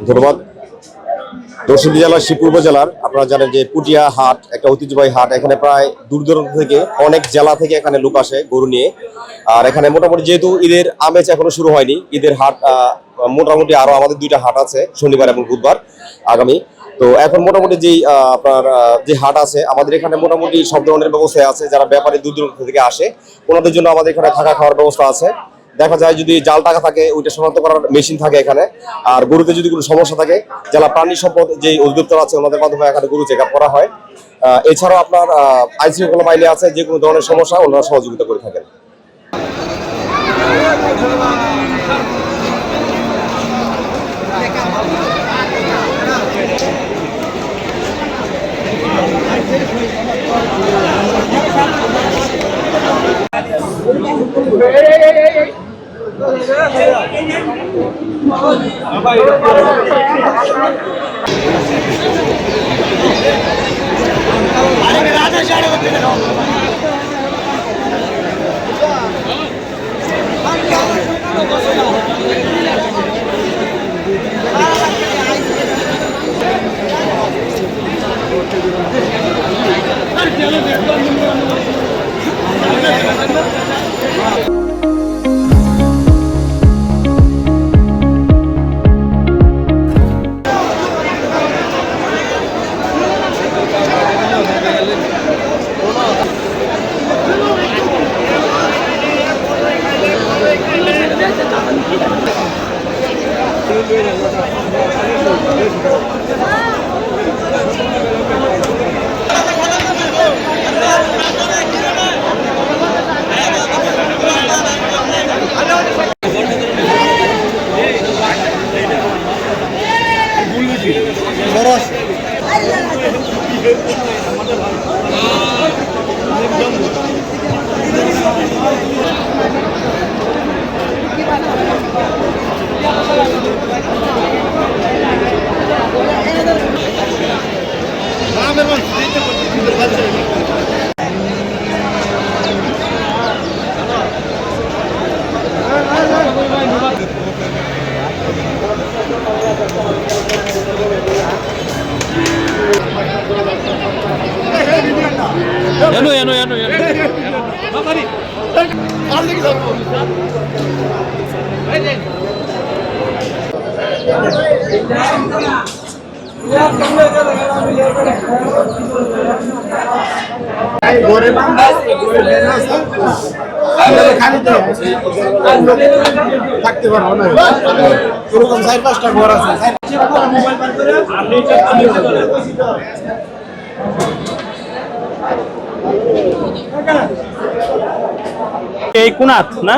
ধন্যবাদ। নরসিংদী জেলার শিবপুর উপজেলার আপনারা জানেন যে পুটিয়া হাট একটা ঐতিহ্যবাহী হাট। এখানে প্রায় দূর দূরান্ত থেকে অনেক জেলা থেকে এখানে লোক আসে গরু নিয়ে। আর এখানে মোটামুটি যেহেতু ঈদের আমেজ এখনো শুরু হয়নি, ঈদের হাট মোটামুটি আরো আমাদের 2টা হাট আছে, শনিবার এবং বুধবার আগামী। তো এখন মোটামুটি যেই আপনার যে হাট আছে আমাদের এখানে মোটামুটি সব ধরনের ব্যবস্থা আছে। যারা ব্যাপারী দূর দূরান্ত থেকে আসে ওনাদের জন্য আমাদের এখানে থাকা খাওয়ার ব্যবস্থা আছে। দেখা যায় যদি জাল টাকা থাকে ওইটা শনাক্ত করার মেশিন থাকে এখানে। আর গরুতে যদি কোনো সমস্যা থাকে জেলা প্রাণী সম্পদ যে অধিদপ্তর আছে ওনাদের মাধ্যমে এখানে গরু চেক আপ করা হয়। এছাড়াও আপনার আইন শৃঙ্খলা বাহিনী আছে, যে কোনো ধরনের সমস্যা ওনারা সহযোগিতা করে থাকেন। থাকতে পারবো না, এরকম 4-5টা ঘর আছে। এই কোনাত না